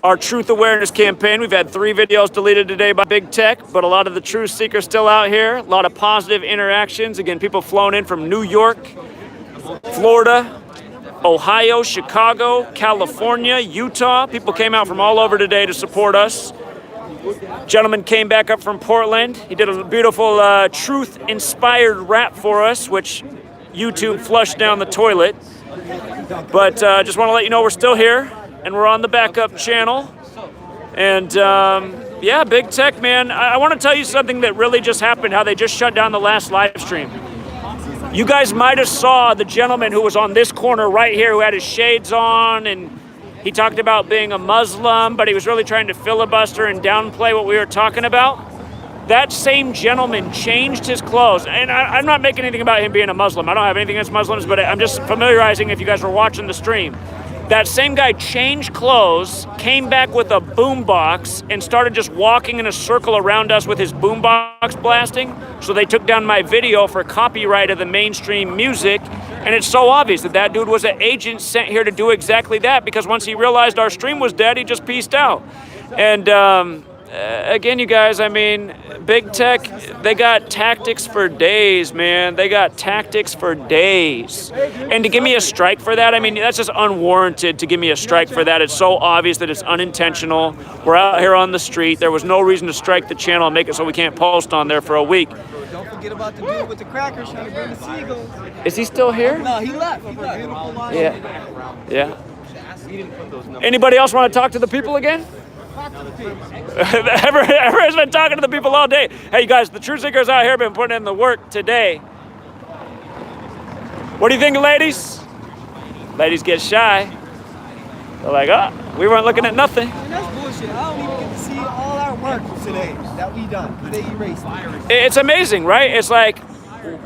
our truth awareness campaign. We've had 3 videos deleted today by big tech, but a lot of the truth seekers still out here. A lot of positive interactions. Again, people flown in from New York, Florida, Ohio, Chicago, California, Utah. People came out from all over today to support us. Gentleman came back up from Portland. He did a beautiful truth-inspired rap for us, which YouTube flushed down the toilet. But just want to let you know we're still here, and we're on the backup channel. And yeah, big tech, man. I want to tell you something that really just happened, how they just shut down the last live stream. You guys might have saw the gentleman who was on this corner right here who had his shades on, and he talked about being a Muslim, but he was really trying to filibuster and downplay what we were talking about. That same gentleman changed his clothes. And I'm not making anything about him being a Muslim. I don't have anything against Muslims, but I'm just familiarizing if you guys were watching the stream. That same guy changed clothes, came back with a boombox, and started just walking in a circle around us with his boombox blasting. So they took down my video for copyright of the mainstream music. And it's so obvious that that dude was an agent sent here to do exactly that, because once he realized our stream was dead, he just peaced out. And again, you guys, I mean, big tech, they got tactics for days, man. They got tactics for days. And to give me a strike for that, I mean, that's just unwarranted to give me a strike for that. It's so obvious that it's unintentional. We're out here on the street. There was no reason to strike the channel and make it so we can't post on there for a week. Don't forget about the dude with the crackers trying to bring the seagulls. Is he still here? No, he left. Yeah. Yeah. Anybody else want to talk to the people again? Everyone's been talking to the people all day. Hey, you guys, the truth seekers out here have been putting in the work today. What do you think, ladies? Ladies get shy. They're like, oh, we weren't looking at nothing. And that's bullshit. I don't even get to see all our work today that we done. They erased it. It's amazing, right? It's like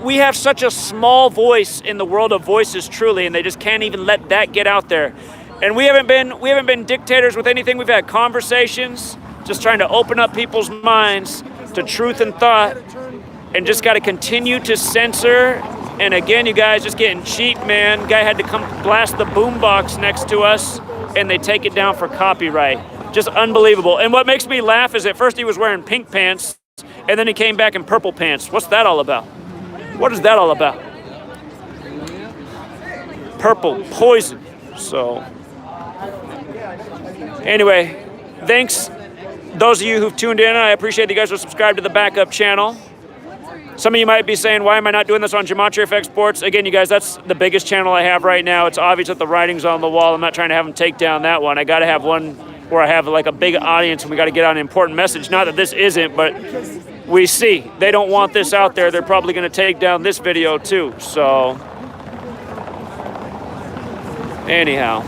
we have such a small voice in the world of voices, truly, and they just can't even let that get out there. And we haven't been dictators with anything. We've had conversations, just trying to open up people's minds to truth and thought, and just got to continue to censor. And again, you guys just getting cheap, man. Guy had to come blast the boombox next to us, and they take it down for copyright. Just unbelievable. And what makes me laugh is at first he was wearing pink pants, and then he came back in purple pants. What's that all about? What is that all about? Purple, poison. So anyway, thanks those of you who've tuned in. I appreciate that you guys are subscribed to the backup channel. Some of you might be saying, why am I not doing this on Gematria Effect Sports? Again, you guys, that's the biggest channel I have right now. It's obvious that the writing's on the wall. I'm not trying to have them take down that one. I got to have one where I have like a big audience and we got to get out an important message. Not that this isn't, but we see they don't want this out there. They're probably going to take down this video too. So anyhow,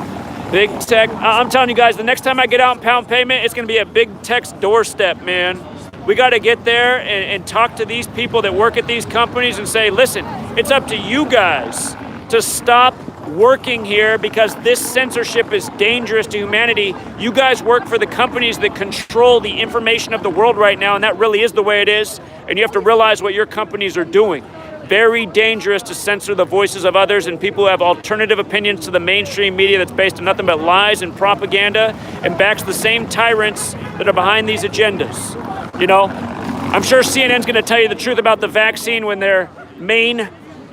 big tech. I'm telling you guys, the next time I get out in Pound Payment, it's going to be a big tech's doorstep, man. We got to get there and talk to these people that work at these companies and say, listen, it's up to you guys to stop working here because this censorship is dangerous to humanity. You guys work for the companies that control the information of the world right now, and that really is the way it is. And you have to realize what your companies are doing. Very dangerous to censor the voices of others and people who have alternative opinions to the mainstream media that's based on nothing but lies and propaganda and backs the same tyrants that are behind these agendas. You know, I'm sure CNN's going to tell you the truth about the vaccine when their main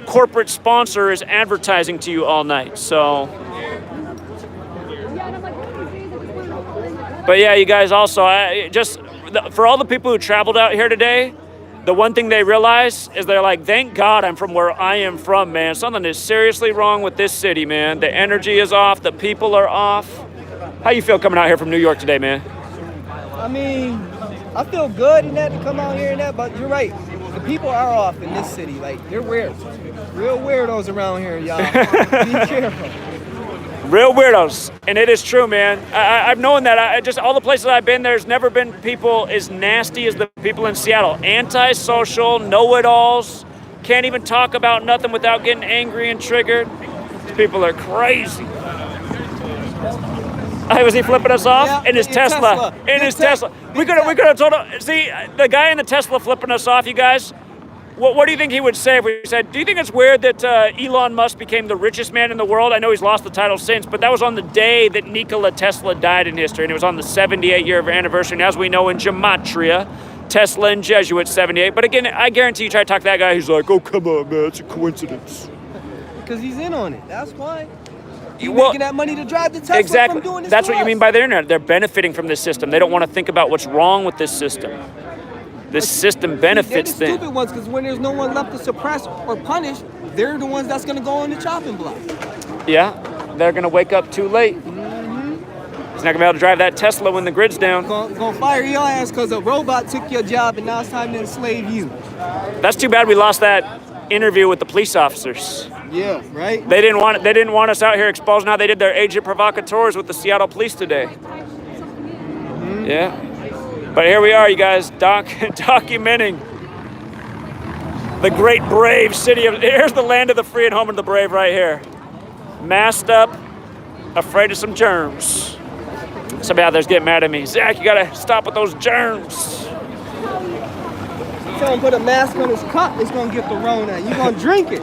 corporate sponsor is advertising to you all night. So, but yeah, you guys also, for all the people who traveled out here today, the one thing they realize is they're like, thank God I'm from where I am from, man. Something is seriously wrong with this city, man. The energy is off. The people are off. How you feel coming out here from New York today, man? I mean, I feel good in that to come out here and that, but you're right. The people are off in this city. Like, they're weird. Real weirdos around here, y'all. Be careful. Real weirdos. And it is true, man. I've known that. Just all the places I've been, there's never been people as nasty as the people in Seattle. Antisocial, know-it-alls, can't even talk about nothing without getting angry and triggered. These people are crazy. Was he flipping us off? Yeah, in his Tesla. In his Tesla. We could have told him. See, the guy in the Tesla flipping us off, you guys, What do you think he would say if we said, do you think it's weird that Elon Musk became the richest man in the world? I know he's lost the title since, but that was on the day that Nikola Tesla died in history, and it was on the 78-year anniversary. And as we know in gematria, Tesla and Jesuit 78. But again, I guarantee you try to talk to that guy, he's like, oh, come on, man, it's a coincidence. Because he's in on it. That's why. He's making that money to drive the Tesla exactly. from doing this. That's to what you us. mean by the internet. They're benefiting from this system. They don't want to think about what's wrong with this system. This system benefits them. They're the stupid ones, because when there's no one left to suppress or punish, they're the ones that's going to go on the chopping block. Yeah, they're going to wake up too late. He's not going to be able to drive that Tesla when the grid's down. Going to fire your ass because a robot took your job and now it's time to enslave you. That's too bad we lost that interview with the police officers. Yeah, right? They didn't want us out here exposing how they did their agent provocateurs with the Seattle police today. Yeah. But here we are, you guys, documenting the great brave city of, here's the land of the free and home of the brave right here. Masked up, afraid of some germs. Somebody out there's getting mad at me. Zach, you gotta stop with those germs. Tell him put a mask on his cup, it's gonna get the Rona. You gonna drink it.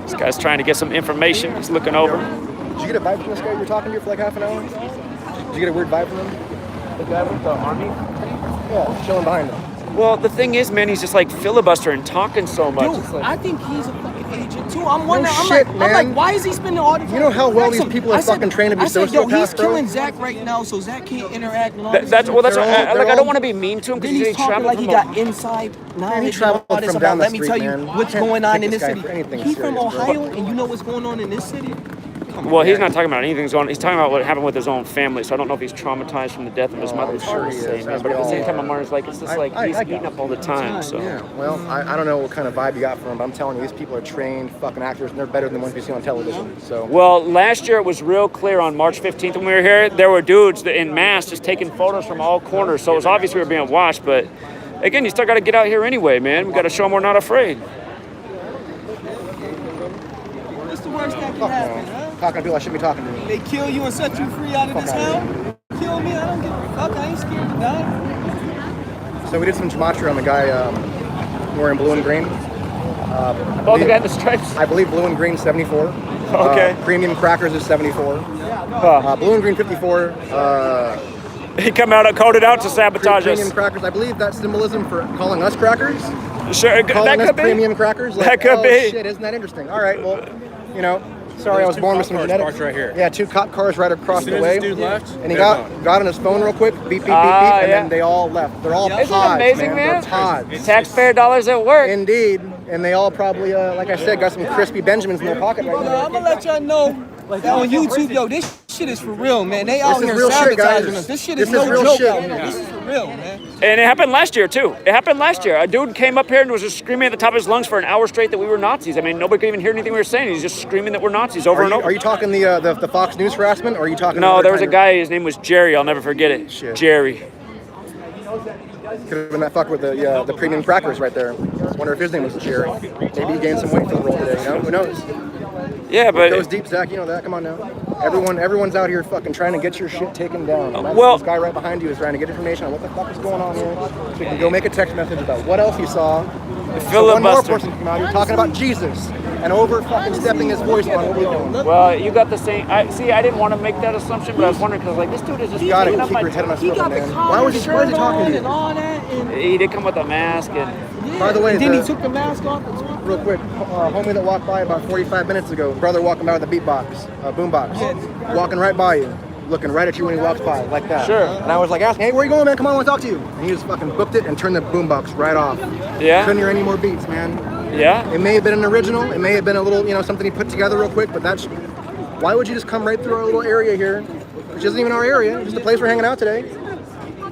This guy's trying to get some information. He's looking over. Did you get a vibe from this guy you were talking to for like half an hour? Did you get a weird vibe from him? The guy with the army? Yeah, chilling behind him. Well, the thing is, man, he's just like filibustering, talking so much. Dude, It's like, I think he's a fucking agent too. I'm wondering, shit, I'm man. like, why is he spending all the time? You know how well these Jackson, people are I said- fucking trained to be I said, yo, he's sociopaths, bro? killing Zach right now, so Zach can't interact and all this that's shit. well, that's They're what, all- like I they're don't all- want to be mean to him Then because he's he talking traveled like he from got inside knowledge and traveled all this from about, down the let me street, tell you man. what's Can't going on take in this this guy city. for anything He's from serious, bro. Ohio, and you know what's going on in this city? Well, he's not talking about anything's going. He's talking about what happened with his own family. So I don't know if he's traumatized from the death of his mother. I'm sure he is, man. as But we at the all same time, are. I'm wondering, like, it's just like I he's get eating it. up all the time. So Yeah, well, I don't know what kind of vibe you got from him, but I'm telling you, these people are trained fucking actors, and they're better than the ones we see on television. So, well, last year it was real clear on March 15th when we were here. There were dudes that in masks just taking photos from all corners. So it was obvious we were being watched. But again, you still got to get out here anyway, man. We got to show them we're not afraid. What's the worst that can happen, huh? talking to people I shouldn't be talking to. They kill you and set you free out of this hell? Kill me, I don't give a fuck. I ain't scared to die. So we did some gematria on the guy wearing blue and green. Oh, the guy in the stripes? I believe blue and green 74. Okay. Premium crackers is 74. Blue and green 54. He come out and coded out to sabotage Premium us. crackers. I believe that's symbolism for calling us crackers. Sure, Calling that us could be. premium crackers. Like, That could oh, be. shit, isn't that interesting? All right, well, you know, sorry, I was born with some genetics. Parked right here. Yeah, 2 cop cars right across As soon the as way. this dude left, And he they're got gone. on his phone real quick, beep, beep, beep, beep, Ah, and yeah. then they all left. They're all Isn't it pods, amazing, man? They're pods. Taxpayer dollars at work. Indeed. And they all probably, like I said, got some crispy Benjamins in their pocket right Brother, now. I'm gonna let y'all know that on YouTube, yo, this shit is for real, man. They out This is here real shit, sabotaging guys. us. This shit This is is no real joke shit. out here. This is for real, man. And it happened last year, too. It happened last year. A dude came up here and was just screaming at the top of his lungs for an hour straight that we were Nazis. I mean, nobody could even hear anything we were saying. He's just screaming that we're Nazis over and over. Are you talking the Fox News harassment, or are you talking? No, another there was a kind guy, his name was Jerry. I'll never forget it. Shit. Jerry. Could have been that fuck with the premium crackers right there. I wonder if his name was Jerry. Maybe he gained some weight for the role today. You know, who knows? Yeah, It goes but deep, Zach. You know that. Come on now. Everyone's out here fucking trying to get your shit taken down. well- This guy right behind you is trying to get information on what the fuck is going on here. So you can go make a text message about what else you saw. So one more filibuster. person came out here talking about Jesus and over fucking stepping his voice on what we're doing. Well, you got the same. I didn't want to make that assumption, but I was wondering because, like, this dude is just You gotta picking up keep my. your head on a He swivel, got the man. collar Why was he shirt talking on to you? and all that. And He did come with a mask, and yeah. By the way, and then he the- took the mask off and talked. Real quick, homie that walked by about 45 minutes ago, brother walking by with a beatbox, boombox, walking right by you, looking right at you when he walks by, like that. Sure. And I was like, asking, hey, where you going, man? Come on, I want to talk to you. And he just fucking booked it and turned the boombox right off. yeah, Couldn't hear any more beats, man. yeah. It may have been an original, it may have been a little, something he put together real quick, but why would you just come right through our little area here, which isn't even our area, just the place we're hanging out today,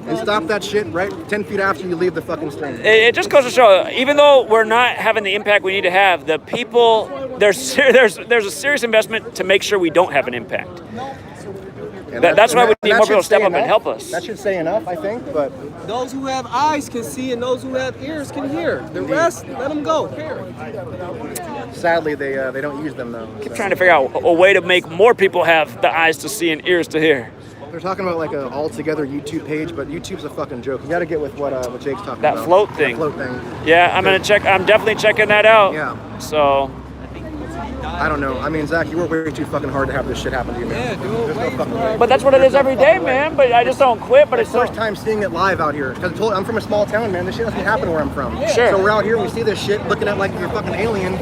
and stop that shit right 10 feet after you leave the fucking stream? It just goes to show, even though we're not having the impact we need to have, the people there's a serious investment to make sure we don't have an impact. And That's why we need that more people to should step say up and enough. help us. That should say enough, I think, but Those who have eyes can see, and those who have ears can hear. The rest, let them go. Period. sadly they don't use them though. Keep trying to figure out a way to make more people have the eyes to see and ears to hear. They're talking about like a all-together YouTube page, but YouTube's a fucking joke. You got to get with what Jake's talking That about. float thing. That float thing. Yeah, I'm gonna check. I'm definitely checking that out. Yeah. So. I don't know. I mean, Zach, you work way too fucking hard to have this shit happen to you, man. Yeah, dude. There's no fucking way. But that's what it is every day, man. But I just don't quit. But it's First time seeing it live out here. Because I'm from a small town, man. This shit doesn't happen where I'm from. Sure. So we're out here, we see this shit, looking at like you're a fucking alien.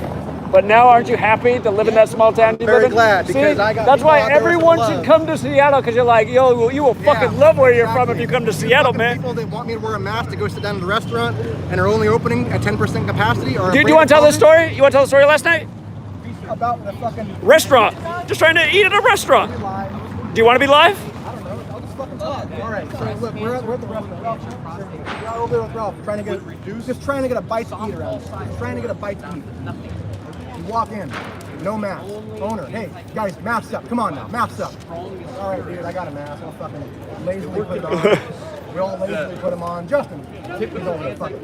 But now, aren't you happy to live in that small town you Very live in? glad, because See, I got that's people why out there with everyone some should love. come to Seattle, because you're like, yo, you will fucking love where you're from if you come to Seattle, fucking man. People that want me to wear a mask to go sit down in the restaurant and are only opening at 10% capacity. Or Do you want to tell this story? You want to tell the story last night? About the fucking Restaurant. Just trying to eat at a restaurant. live. Do you want to be live? I don't know. I'll just fucking talk. All right. So look, we're at the restaurant. We're out over there with Ralph, trying to get a bite to eat around. Just trying to get a bite to eat. You walk in, no mask. Owner, hey guys, masks up. Come on now, masks up. All right, dude, I got a mask. I'll fucking lazily put it on. We all lazily put them on. Justin, tip me over the fucking.